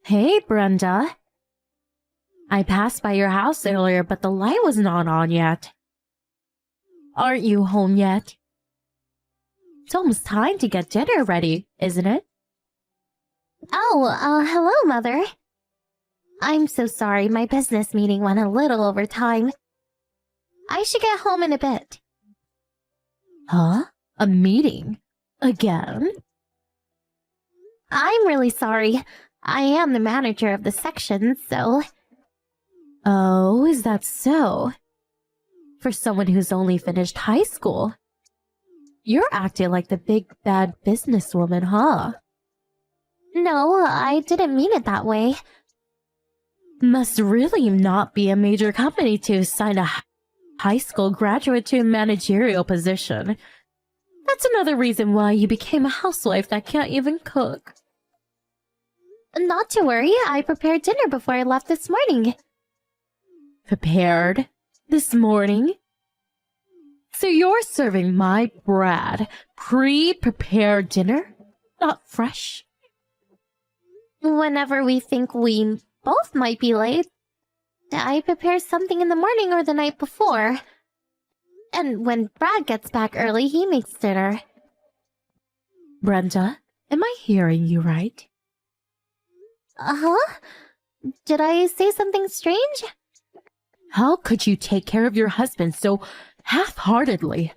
Hey, Brenda. I passed by your house earlier, but the light was not on yet. Aren't you home yet? It's almost time to get dinner ready, isn't it? Oh, hello, Mother. I'm so sorry, my business meeting went a little over time. I should get home in a bit. Huh? A meeting? Again? I'm really sorry. I am the manager of the section, so... Oh, is that so? For someone who's only finished high school. You're acting like the big bad businesswoman, huh? No, I didn't mean it that way. Must really not be a major company to assign a high school graduate to a managerial position. That's another reason why you became a housewife that can't even cook. Not to worry, I prepared dinner before I left this morning. Prepared? This morning? So you're serving my Brad pre-prepared dinner? Not fresh? Whenever we think we both might be late, I prepare something in the morning or the night before. And when Brad gets back early, he makes dinner. Brenda, am I hearing you right? Uh-huh? Did I say something strange? How could you take care of your husband so half-heartedly?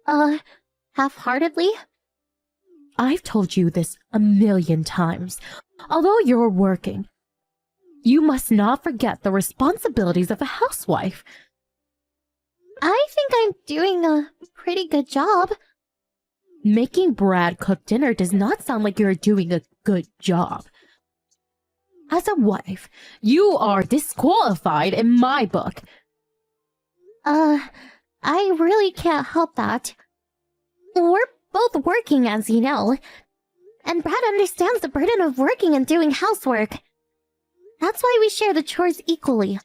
Half-heartedly? I've told you this a million times. Although you're working, you must not forget the responsibilities of a housewife. I think I'm doing a pretty good job. Making Brad cook dinner does not sound like you're doing a good job. As a wife, you are disqualified in my book. I really can't help that. We're both working, as you know. And Brad understands the burden of working and doing housework. That's why we share the chores equally.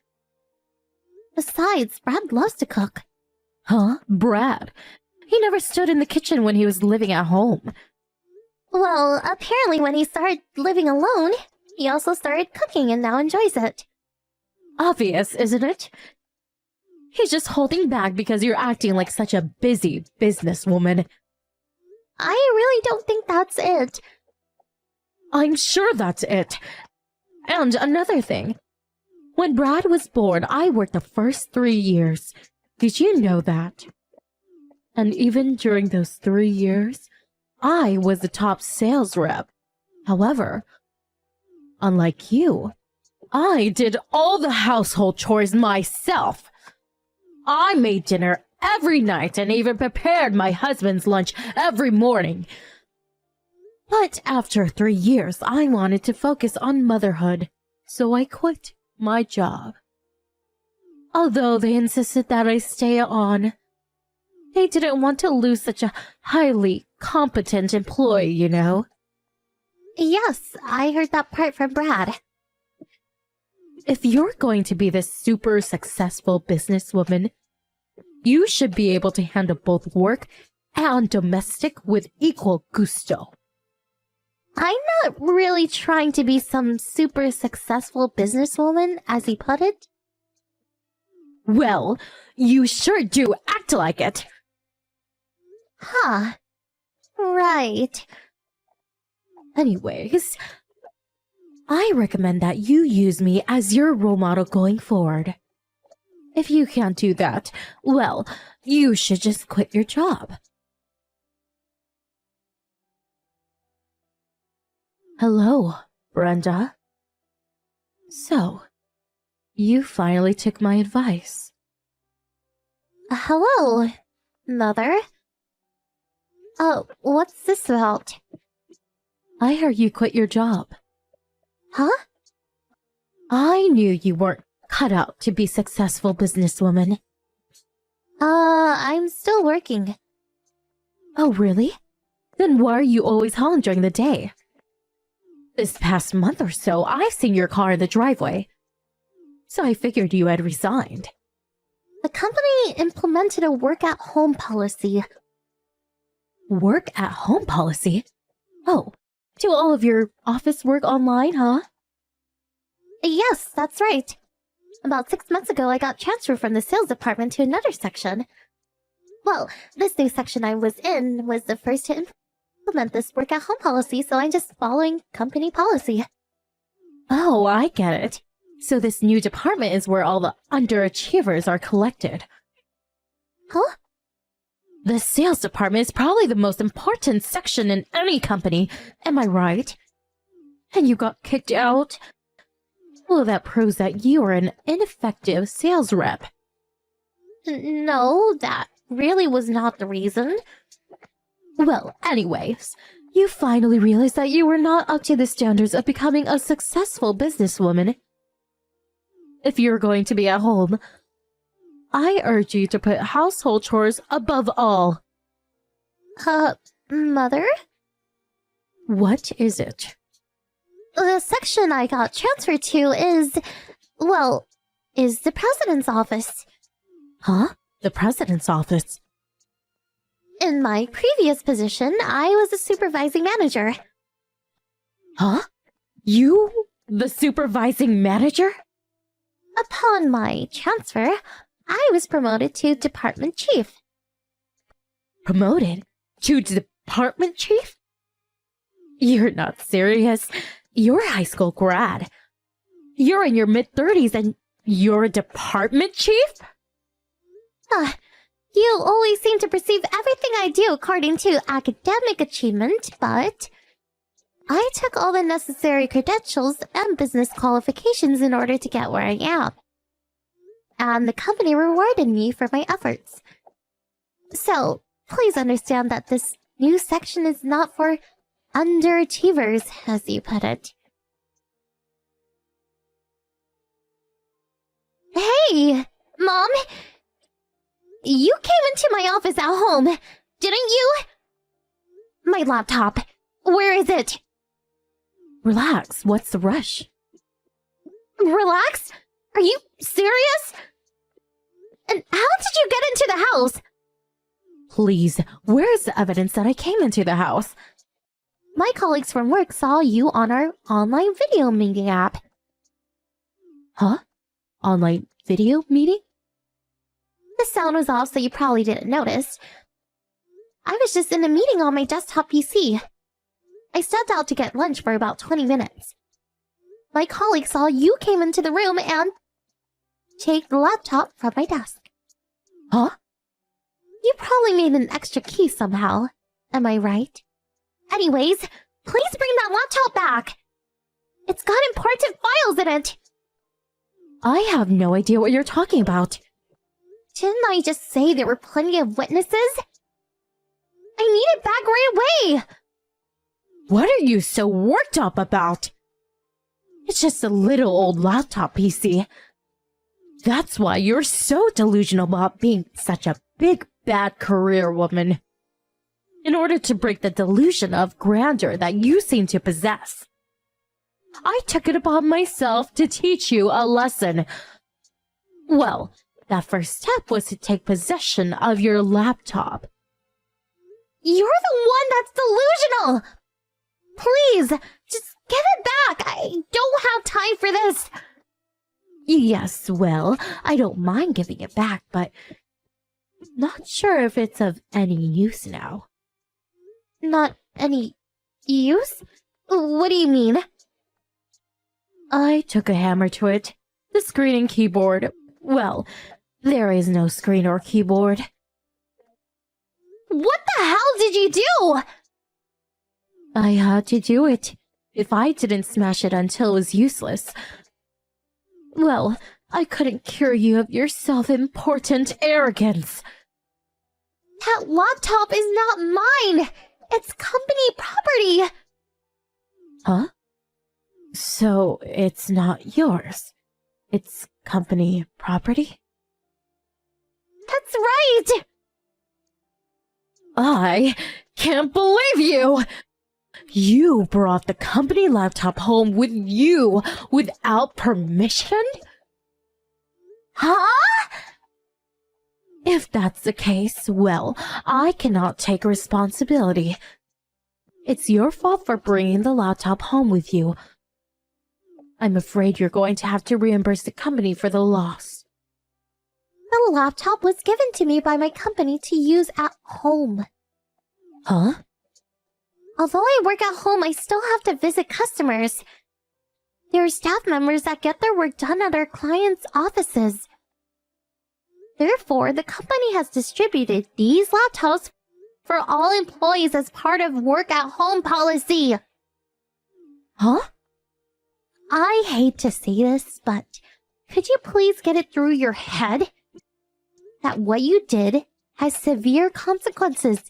Besides, Brad loves to cook. Huh? Brad? He never stood in the kitchen when he was living at home. Well, apparently when he started living alone, he also started cooking and now enjoys it. Obvious, isn't it? He's just holding back because you're acting like such a busy businesswoman. I really don't think that's it. I'm sure that's it. And another thing. When Brad was born, I worked the first 3 years. Did you know that? And even during those 3 years, I was the top sales rep. However, unlike you, I did all the household chores myself. I made dinner every night and even prepared my husband's lunch every morning. But after 3 years, I wanted to focus on motherhood, so I quit my job. Although they insisted that I stay on, they didn't want to lose such a highly competent employee, you know. Yes, I heard that part from Brad. If you're going to be this super successful businesswoman, you should be able to handle both work and domestic with equal gusto. I'm not really trying to be some super successful businesswoman, as he put it. Well, you sure do act like it. Huh. Right. Anyways, I recommend that you use me as your role model going forward. If you can't do that, well, you should just quit your job. Hello, Brenda. So, you finally took my advice. Hello, Mother. What's this about? I heard you quit your job. Huh? I knew you weren't cut out to be successful businesswoman. I'm still working. Oh, really? Then why are you always home during the day? This past month or so, I've seen your car in the driveway. So I figured you had resigned. The company implemented a work-at-home policy. Work-at-home policy? Oh, do all of your office work online, huh? Yes, that's right. About 6 months ago, I got transferred from the sales department to another section. Well, this new section I was in was the first to implement this work-at-home policy, so I'm just following company policy. Oh, I get it. So this new department is where all the underachievers are collected. Huh? The sales department is probably the most important section in any company, am I right? And you got kicked out? Well, that proves that you are an ineffective sales rep. No, that really was not the reason. Well, anyways, you finally realized that you were not up to the standards of becoming a successful businesswoman. If you're going to be at home, I urge you to put household chores above all. Mother? What is it? The section I got transferred to is the president's office. Huh? The president's office? In my previous position, I was a supervising manager. Huh? You? The supervising manager? Upon my transfer, I was promoted to department chief. Promoted? To department chief? You're not serious. You're a high school grad. You're in your mid-30s and you're a department chief? You always seem to perceive everything I do according to academic achievement, but I took all the necessary credentials and business qualifications in order to get where I am. And the company rewarded me for my efforts. So, please understand that this new section is not for underachievers, as you put it. Hey, Mom! You came into my office at home, didn't you? My laptop. Where is it? Relax, what's the rush? Relax? Are you serious? And how did you get into the house? Please, where's the evidence that I came into the house? My colleagues from work saw you on our online video meeting app. Huh? Online video meeting? The sound was off, so you probably didn't notice. I was just in a meeting on my desktop PC. I stepped out to get lunch for about 20 minutes. My colleague saw you came into the room and take the laptop from my desk. Huh? You probably made an extra key somehow. Am I right? Anyways, please bring that laptop back. It's got important files in it. I have no idea what you're talking about. Didn't I just say there were plenty of witnesses? I need it back right away! What are you so worked up about? It's just a little old laptop PC. That's why you're so delusional about being such a big, bad career woman. In order to break the delusion of grandeur that you seem to possess, I took it upon myself to teach you a lesson. Well, that first step was to take possession of your laptop. You're the one that's delusional! Please, just give it back! I don't have time for this! Yes, well, I don't mind giving it back, but not sure if it's of any use now. Not any use? What do you mean? I took a hammer to it. The screen and keyboard. Well, there is no screen or keyboard. What the hell did you do? I had to do it. If I didn't smash it until it was useless, well, I couldn't cure you of your self-important arrogance. That laptop is not mine! It's company property! Huh? So it's not yours. It's company property? That's right! I can't believe you! You brought the company laptop home with you without permission? Huh? If that's the case, well, I cannot take responsibility. It's your fault for bringing the laptop home with you. I'm afraid you're going to have to reimburse the company for the loss. The laptop was given to me by my company to use at home. Huh? Although I work at home, I still have to visit customers. There are staff members that get their work done at our clients' offices. Therefore, the company has distributed these laptops for all employees as part of work-at-home policy. Huh? I hate to say this, but could you please get it through your head that what you did has severe consequences?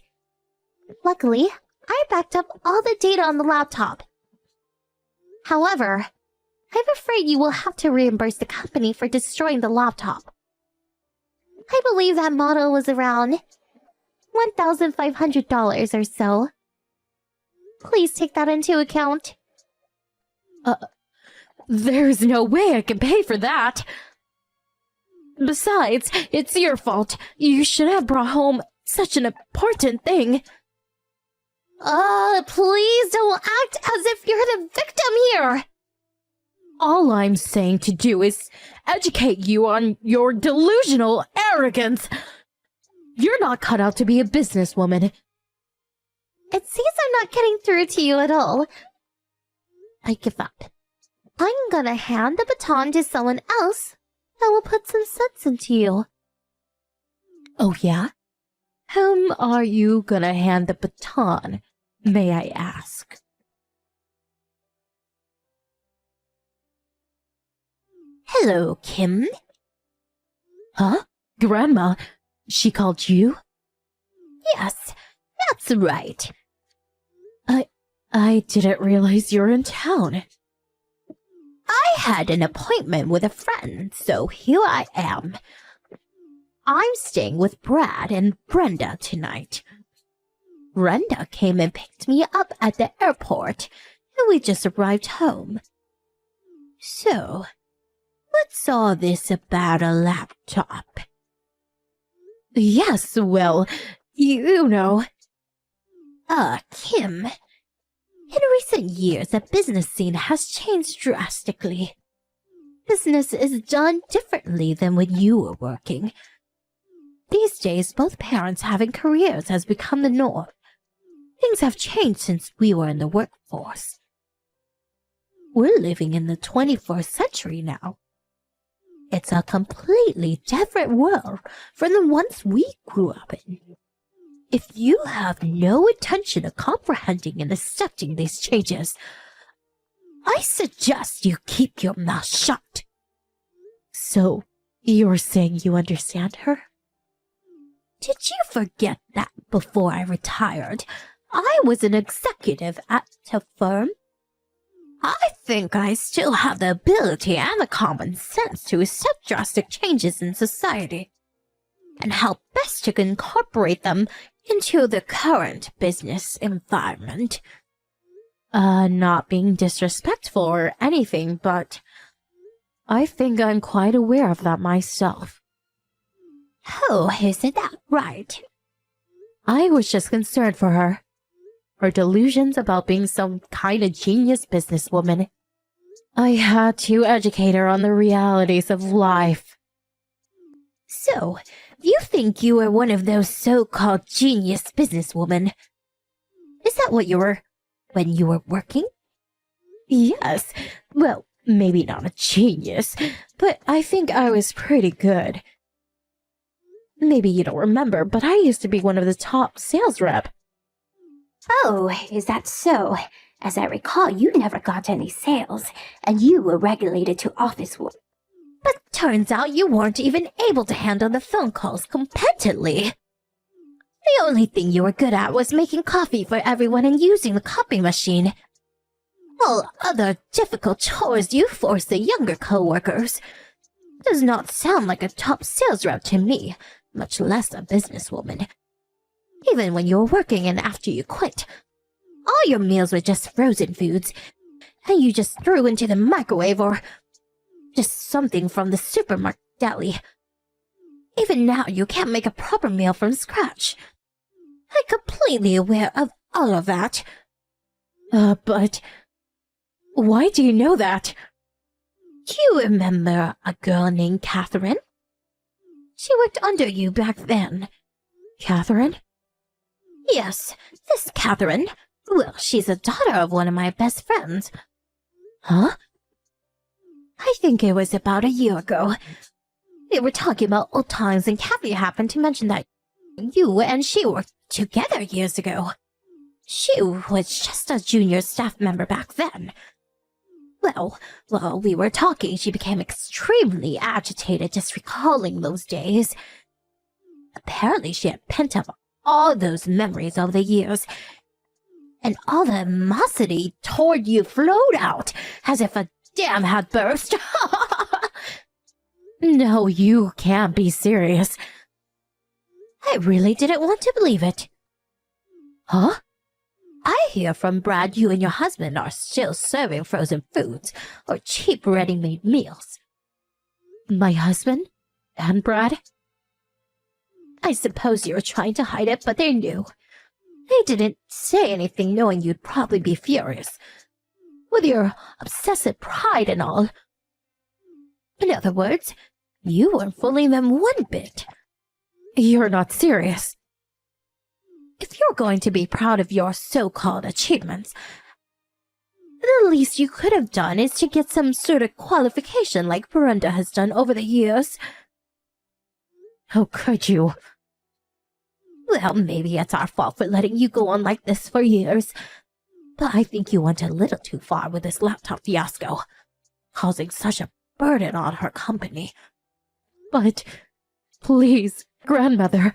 Luckily, I backed up all the data on the laptop. However, I'm afraid you will have to reimburse the company for destroying the laptop. I believe that model was around $1,500 or so. Please take that into account. There's no way I can pay for that. Besides, it's your fault. You should have brought home such an important thing. Please don't act as if you're the victim here. All I'm saying to do is educate you on your delusional arrogance. You're not cut out to be a businesswoman. It seems I'm not getting through to you at all. I give up. I'm gonna hand the baton to someone else that will put some sense into you. Oh yeah? Whom are you gonna hand the baton, may I ask? Hello, Kim. Huh? Grandma, she called you? Yes, that's right. I didn't realize you're in town. I had an appointment with a friend, so here I am. I'm staying with Brad and Brenda tonight. Brenda came and picked me up at the airport, and we just arrived home. So, what's all this about a laptop? Yes, well, you know. Kim. In recent years, the business scene has changed drastically. Business is done differently than when you were working. These days, both parents having careers has become the norm. Things have changed since we were in the workforce. We're living in the 21st century now. It's a completely different world from the ones we grew up in. If you have no intention of comprehending and accepting these changes, I suggest you keep your mouth shut. So, you're saying you understand her? Did you forget that before I retired, I was an executive at a firm? I think I still have the ability and the common sense to accept drastic changes in society and how best to incorporate them into the current business environment. Not being disrespectful or anything, but I think I'm quite aware of that myself. Oh, isn't that right? I was just concerned for her. Her delusions about being some kind of genius businesswoman. I had to educate her on the realities of life. So, you think you were one of those so-called genius businesswomen? Is that what you were when you were working? Yes. Well, maybe not a genius, but I think I was pretty good. Maybe you don't remember, but I used to be one of the top sales rep. Oh, is that so? As I recall, you never got any sales, and you were regulated to office work. But turns out you weren't even able to handle the phone calls competently. The only thing you were good at was making coffee for everyone and using the copy machine. All other difficult chores you forced the younger co-workers. Does not sound like a top sales rep to me, much less a businesswoman. Even when you were working and after you quit, all your meals were just frozen foods, and you just threw into the microwave or just something from the supermarket deli. Even now, you can't make a proper meal from scratch. I'm completely aware of all of that. But why do you know that? Do you remember a girl named Catherine? She worked under you back then. Catherine? Yes, this Catherine. Well, she's a daughter of one of my best friends. Huh? I think it was about a year ago. We were talking about old times and Kathy happened to mention that you and she worked together years ago. She was just a junior staff member back then. Well, while we were talking, she became extremely agitated just recalling those days. Apparently, she had pent up all those memories over the years, and all the animosity toward you flowed out as if a dam had burst. No, you can't be serious. I really didn't want to believe it. Huh? I hear from Brad you and your husband are still serving frozen foods or cheap ready-made meals. My husband? And Brad? I suppose you were trying to hide it, but they knew. They didn't say anything knowing you'd probably be furious. With your obsessive pride and all. In other words, you weren't fooling them one bit. You're not serious. If you're going to be proud of your so-called achievements, the least you could have done is to get some sort of qualification like Brenda has done over the years. How could you? Well, maybe it's our fault for letting you go on like this for years, but I think you went a little too far with this laptop fiasco, causing such a burden on her company. But, please, grandmother.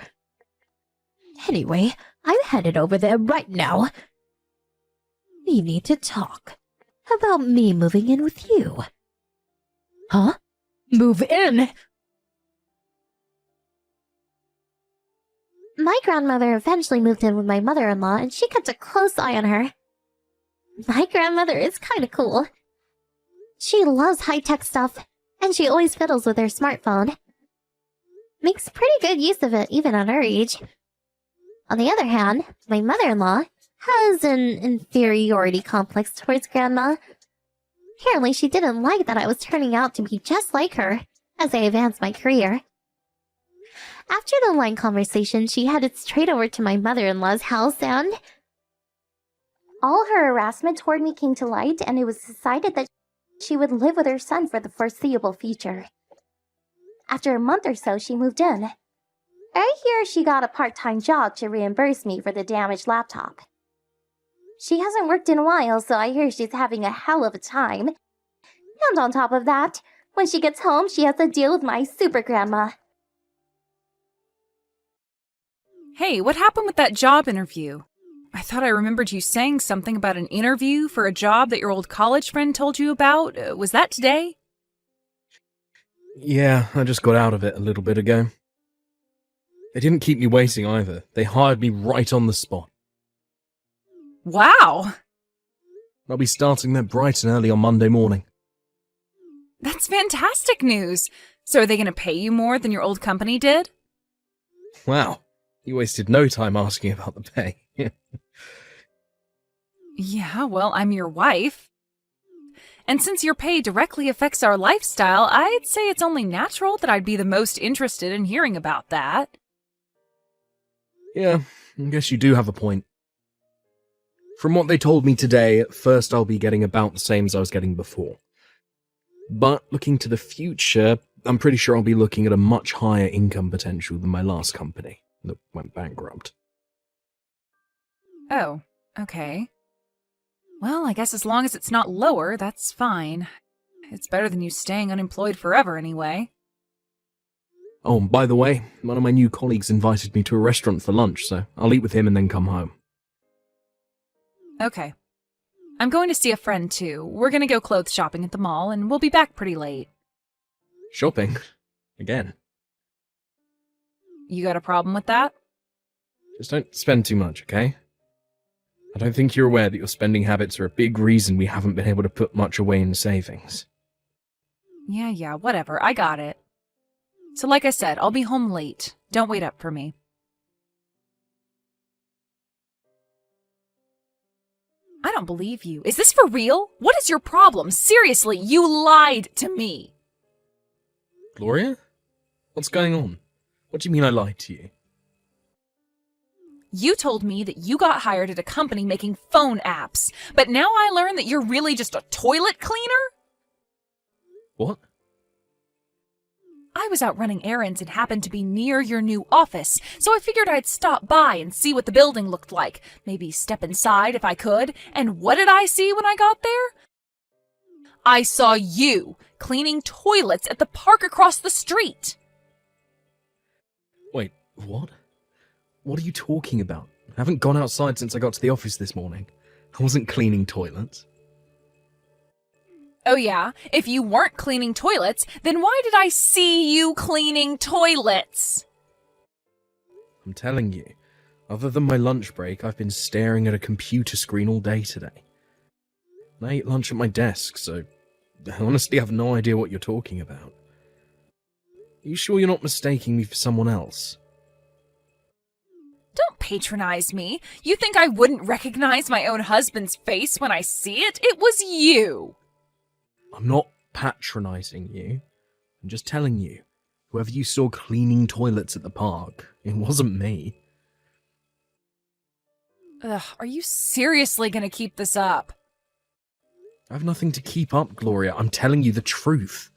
Anyway, I'm headed over there right now. We need to talk about me moving in with you. Huh? Move in? My grandmother eventually moved in with my mother-in-law, and she kept a close eye on her. My grandmother is kinda cool. She loves high-tech stuff, and she always fiddles with her smartphone. Makes pretty good use of it, even at her age. On the other hand, my mother-in-law has an inferiority complex towards Grandma. Apparently, she didn't like that I was turning out to be just like her as I advanced my career. After the line conversation, she headed straight over to my mother-in-law's house and... all her harassment toward me came to light, and it was decided that she would live with her son for the foreseeable future. After a month or so, she moved in. I hear she got a part-time job to reimburse me for the damaged laptop. She hasn't worked in a while, so I hear she's having a hell of a time. And on top of that, when she gets home, she has to deal with my super grandma. Hey, what happened with that job interview? I thought I remembered you saying something about an interview for a job that your old college friend told you about. Was that today? Yeah, I just got out of it a little bit ago. They didn't keep me waiting either. They hired me right on the spot. Wow! I'll be starting there bright and early on Monday morning. That's fantastic news! So are they going to pay you more than your old company did? Wow, you wasted no time asking about the pay. Yeah, well, I'm your wife. And since your pay directly affects our lifestyle, I'd say it's only natural that I'd be the most interested in hearing about that. Yeah, I guess you do have a point. From what they told me today, at first I'll be getting about the same as I was getting before. But looking to the future, I'm pretty sure I'll be looking at a much higher income potential than my last company that went bankrupt. Oh, okay. Well, I guess as long as it's not lower, that's fine. It's better than you staying unemployed forever anyway. Oh, and by the way, one of my new colleagues invited me to a restaurant for lunch, so I'll eat with him and then come home. Okay. I'm going to see a friend too. We're gonna go clothes shopping at the mall, and we'll be back pretty late. Shopping? Again? You got a problem with that? Just don't spend too much, okay? I don't think you're aware that your spending habits are a big reason we haven't been able to put much away in savings. Yeah, whatever. I got it. So like I said, I'll be home late. Don't wait up for me. I don't believe you. Is this for real? What is your problem? Seriously, you lied to me. Gloria? What's going on? What do you mean I lied to you? You told me that you got hired at a company making phone apps, but now I learn that you're really just a toilet cleaner? What? I was out running errands and happened to be near your new office, so I figured I'd stop by and see what the building looked like, maybe step inside if I could, and what did I see when I got there? I saw you cleaning toilets at the park across the street. Wait, what? What are you talking about? I haven't gone outside since I got to the office this morning. I wasn't cleaning toilets. Oh yeah? If you weren't cleaning toilets, then why did I see you cleaning toilets? I'm telling you, other than my lunch break, I've been staring at a computer screen all day today. I ate lunch at my desk, so I honestly have no idea what you're talking about. Are you sure you're not mistaking me for someone else? Don't patronize me. You think I wouldn't recognize my own husband's face when I see it? It was you. I'm not patronizing you. I'm just telling you, whoever you saw cleaning toilets at the park, it wasn't me. Ugh, are you seriously gonna keep this up? I have nothing to keep up, Gloria. I'm telling you the truth.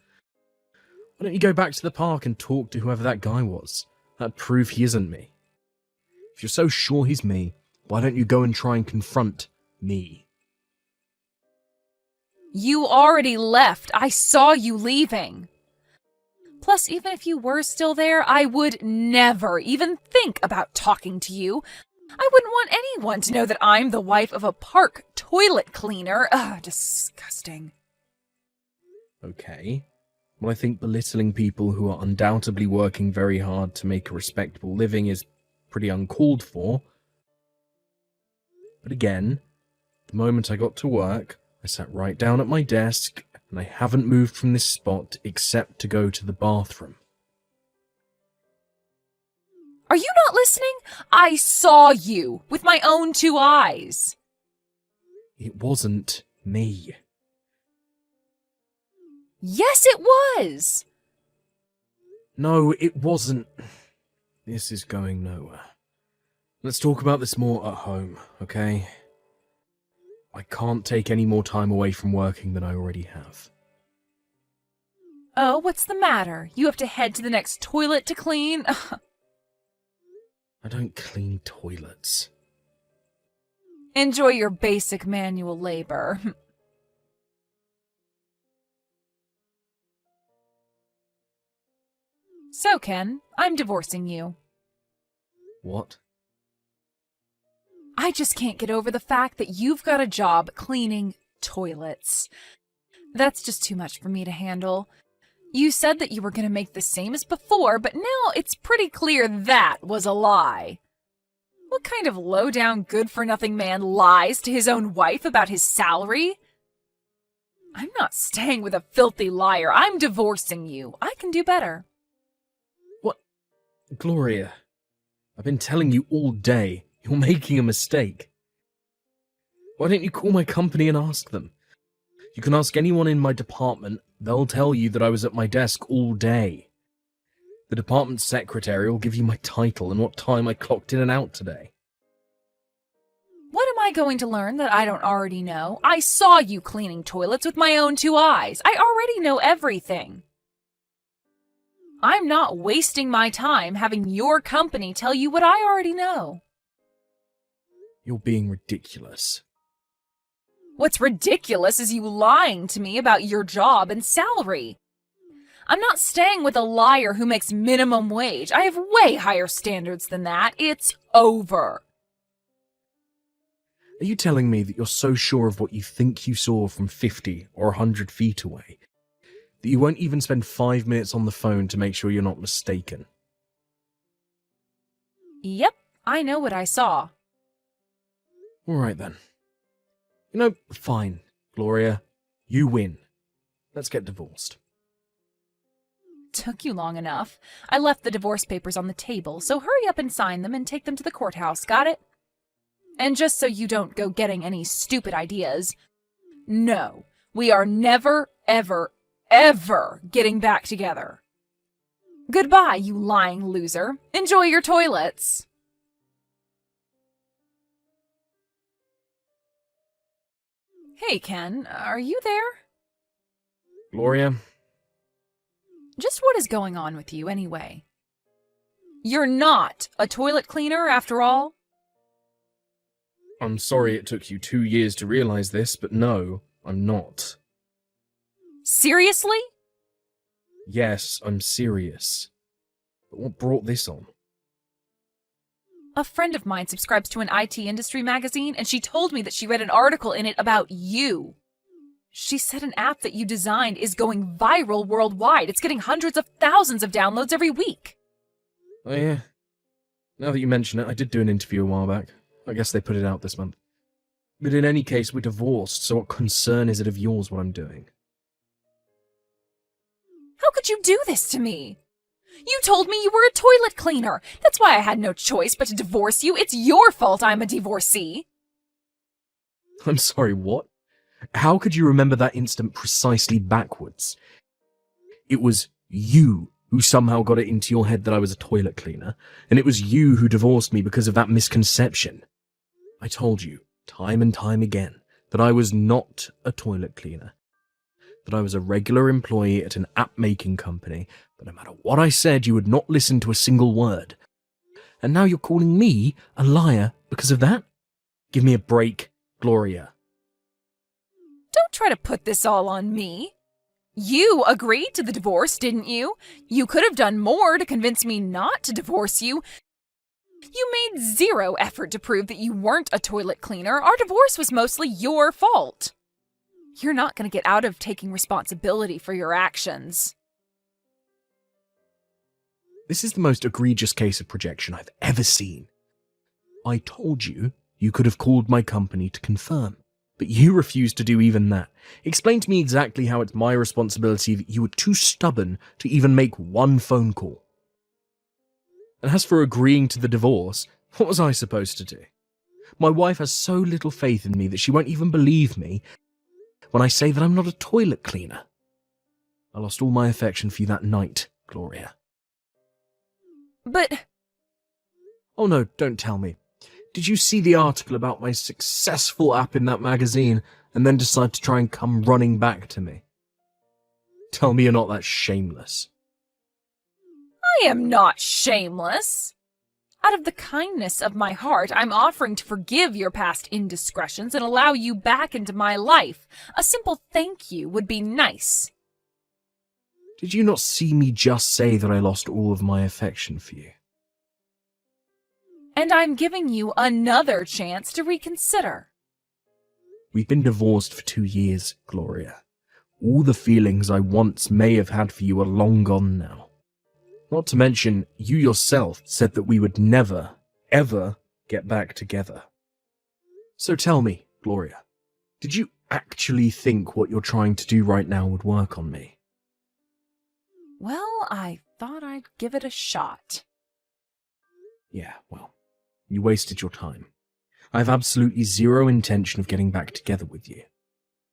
Why don't you go back to the park and talk to whoever that guy was? That'd prove he isn't me. If you're so sure he's me, why don't you go and try and confront me? You already left. I saw you leaving. Plus, even if you were still there, I would never even think about talking to you. I wouldn't want anyone to know that I'm the wife of a park toilet cleaner. Ugh, disgusting. Okay. Well, I think belittling people who are undoubtedly working very hard to make a respectable living is pretty uncalled for. But again, the moment I got to work, I sat right down at my desk, and I haven't moved from this spot except to go to the bathroom. Are you not listening? I saw you with my own 2 eyes. It wasn't me. Yes, it was. No, it wasn't. This is going nowhere. Let's talk about this more at home, okay? I can't take any more time away from working than I already have. Oh, what's the matter? You have to head to the next toilet to clean? I don't clean toilets. Enjoy your basic manual labor. So, Ken, I'm divorcing you. What? I just can't get over the fact that you've got a job cleaning toilets. That's just too much for me to handle. You said that you were going to make the same as before, but now it's pretty clear that was a lie. What kind of low-down, good-for-nothing man lies to his own wife about his salary? I'm not staying with a filthy liar. I'm divorcing you. I can do better. What? Gloria, I've been telling you all day. You're making a mistake. Why don't you call my company and ask them? You can ask anyone in my department. They'll tell you that I was at my desk all day. The department secretary will give you my title and what time I clocked in and out today. What am I going to learn that I don't already know? I saw you cleaning toilets with my own 2 eyes. I already know everything. I'm not wasting my time having your company tell you what I already know. You're being ridiculous. What's ridiculous is you lying to me about your job and salary. I'm not staying with a liar who makes minimum wage. I have way higher standards than that. It's over. Are you telling me that you're so sure of what you think you saw from 50 or 100 feet away that you won't even spend 5 minutes on the phone to make sure you're not mistaken? Yep, I know what I saw. Alright then. You know, fine, Gloria. You win. Let's get divorced. Took you long enough. I left the divorce papers on the table, so hurry up and sign them and take them to the courthouse, got it? And just so you don't go getting any stupid ideas, no, we are never, ever, ever getting back together. Goodbye, you lying loser. Enjoy your toilets. Hey, Ken, are you there? Gloria, Just what is going on with you, anyway? You're not a toilet cleaner, after all? I'm sorry it took you 2 years to realize this, but no, I'm not. Seriously? Yes, I'm serious. But what brought this on? A friend of mine subscribes to an IT industry magazine, and she told me that she read an article in it about you. She said an app that you designed is going viral worldwide. It's getting hundreds of thousands of downloads every week. Oh yeah. Now that you mention it, I did do an interview a while back. I guess they put it out this month. But in any case, we're divorced, so what concern is it of yours what I'm doing? How could you do this to me? You told me you were a toilet cleaner. That's why I had no choice but to divorce you. It's your fault I'm a divorcee. I'm sorry, what? How could you remember that instant precisely backwards? It was you who somehow got it into your head that I was a toilet cleaner, and it was you who divorced me because of that misconception. I told you, time and time again, that I was not a toilet cleaner, that I was a regular employee at an app-making company, but no matter what I said, you would not listen to a single word. And now you're calling me a liar because of that? Give me a break, Gloria. Don't try to put this all on me. You agreed to the divorce, didn't you? You could have done more to convince me not to divorce you. You made zero effort to prove that you weren't a toilet cleaner. Our divorce was mostly your fault. You're not going to get out of taking responsibility for your actions. This is the most egregious case of projection I've ever seen. I told you you could have called my company to confirm, but you refused to do even that. Explain to me exactly how it's my responsibility that you were too stubborn to even make one phone call. And as for agreeing to the divorce, what was I supposed to do? My wife has so little faith in me that she won't even believe me when I say that I'm not a toilet cleaner. I lost all my affection for you that night, Gloria. But... Oh no, don't tell me. Did you see the article about my successful app in that magazine and then decide to try and come running back to me? Tell me you're not that shameless. I am not shameless. Out of the kindness of my heart, I'm offering to forgive your past indiscretions and allow you back into my life. A simple thank you would be nice. Did you not see me just say that I lost all of my affection for you? And I'm giving you another chance to reconsider. We've been divorced for 2 years, Gloria. All the feelings I once may have had for you are long gone now. Not to mention, you yourself said that we would never, ever get back together. So tell me, Gloria, did you actually think what you're trying to do right now would work on me? Well, I thought I'd give it a shot. Yeah, well, you wasted your time. I have absolutely zero intention of getting back together with you.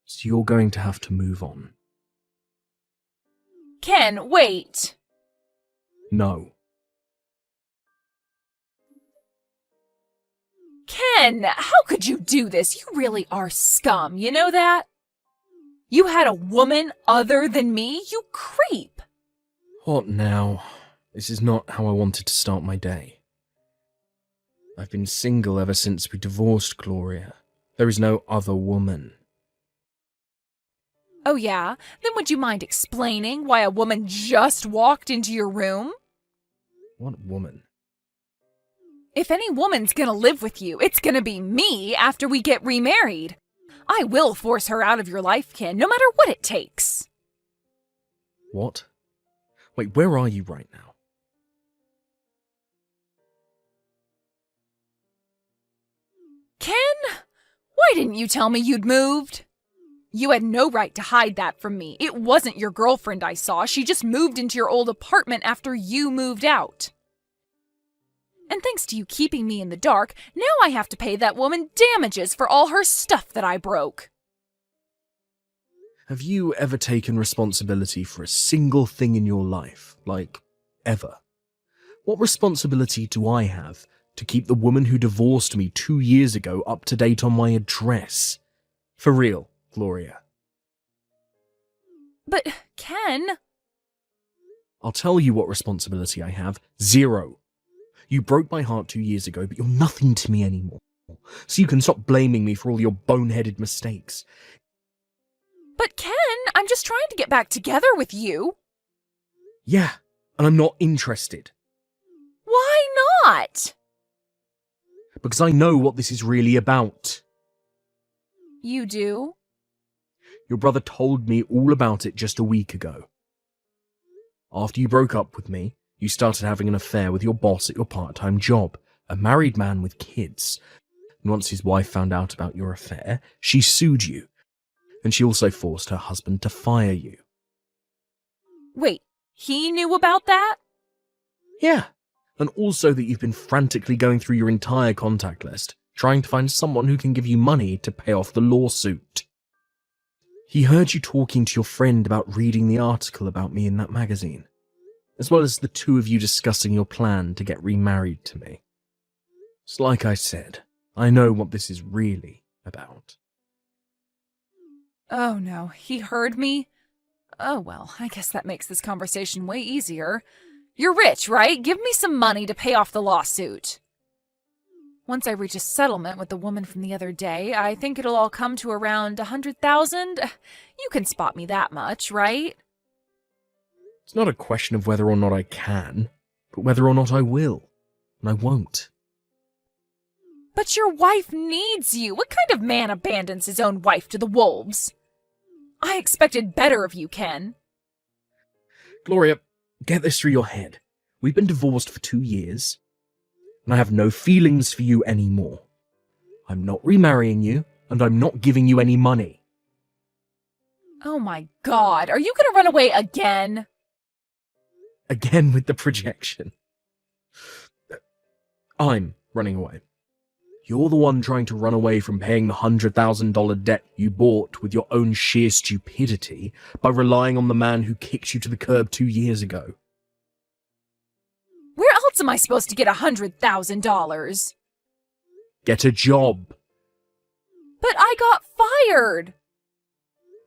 So you're going to have to move on. Ken, wait! No. Ken, how could you do this? You really are scum, you know that? You had a woman other than me, you creep! What now? This is not how I wanted to start my day. I've been single ever since we divorced, Gloria. There is no other woman. Oh yeah? Then would you mind explaining why a woman just walked into your room? What woman? If any woman's gonna live with you, it's gonna be me after we get remarried. I will force her out of your life, Ken, no matter what it takes. What? Wait, where are you right now? Ken? Why didn't you tell me you'd moved? You had no right to hide that from me. It wasn't your girlfriend I saw. She just moved into your old apartment after you moved out. And thanks to you keeping me in the dark, now I have to pay that woman damages for all her stuff that I broke. Have you ever taken responsibility for a single thing in your life? Like, ever? What responsibility do I have to keep the woman who divorced me 2 years ago up to date on my address? For real, Gloria. But, Ken... I'll tell you what responsibility I have. 0. You broke my heart 2 years ago, but you're nothing to me anymore. So you can stop blaming me for all your boneheaded mistakes. But Ken, I'm just trying to get back together with you. Yeah, and I'm not interested. Why not? Because I know what this is really about. You do? Your brother told me all about it just a week ago. After you broke up with me, you started having an affair with your boss at your part-time job, a married man with kids. And once his wife found out about your affair, she sued you. And she also forced her husband to fire you. Wait, he knew about that? Yeah, and also that you've been frantically going through your entire contact list, trying to find someone who can give you money to pay off the lawsuit. He heard you talking to your friend about reading the article about me in that magazine, as well as the two of you discussing your plan to get remarried to me. It's like I said, I know what this is really about. Oh no, he heard me? Oh well, I guess that makes this conversation way easier. You're rich, right? Give me some money to pay off the lawsuit. Once I reach a settlement with the woman from the other day, I think it'll all come to around 100,000. You can spot me that much, right? It's not a question of whether or not I can, but whether or not I will. And I won't. But your wife needs you. What kind of man abandons his own wife to the wolves? I expected better of you, Ken. Gloria, get this through your head. We've been divorced for 2 years, and I have no feelings for you anymore. I'm not remarrying you, and I'm not giving you any money. Oh my God, are you gonna run away again? Again with the projection. I'm running away. You're the one trying to run away from paying the $100,000 debt you bought with your own sheer stupidity by relying on the man who kicked you to the curb 2 years ago. Where else am I supposed to get $100,000? Get a job. But I got fired.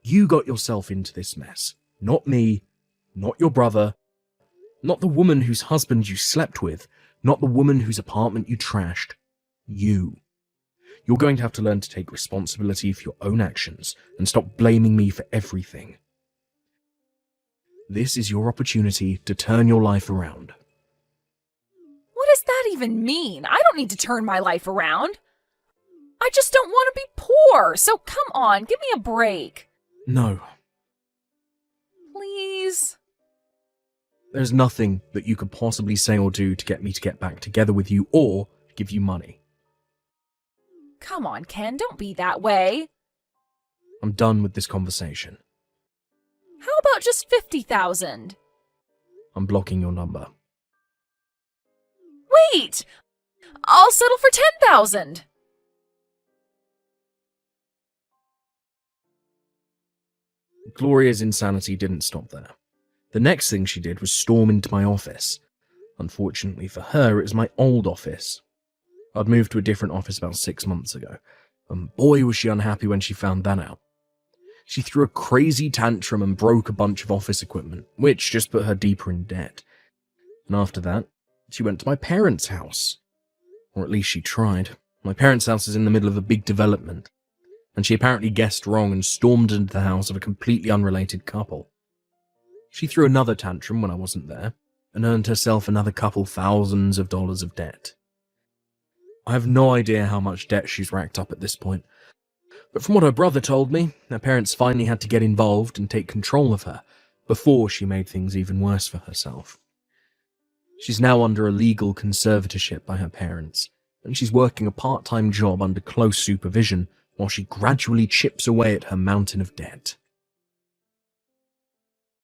You got yourself into this mess. Not me, not your brother, not the woman whose husband you slept with, not the woman whose apartment you trashed. You. You're going to have to learn to take responsibility for your own actions and stop blaming me for everything. This is your opportunity to turn your life around. What does that even mean? I don't need to turn my life around. I just don't want to be poor, so come on, give me a break. No. Please? There's nothing that you could possibly say or do to get me to get back together with you or give you money. Come on, Ken, don't be that way. I'm done with this conversation. How about just 50,000? I'm blocking your number. Wait! I'll settle for 10,000. Gloria's insanity didn't stop there. The next thing she did was storm into my office. Unfortunately for her, it was my old office. I'd moved to a different office about 6 months ago, and boy was she unhappy when she found that out. She threw a crazy tantrum and broke a bunch of office equipment, which just put her deeper in debt. And after that, she went to my parents' house. Or at least she tried. My parents' house is in the middle of a big development, and she apparently guessed wrong and stormed into the house of a completely unrelated couple. She threw another tantrum when I wasn't there, and earned herself another couple thousands of dollars of debt. I have no idea how much debt she's racked up at this point, but from what her brother told me, her parents finally had to get involved and take control of her before she made things even worse for herself. She's now under a legal conservatorship by her parents, and she's working a part-time job under close supervision while she gradually chips away at her mountain of debt.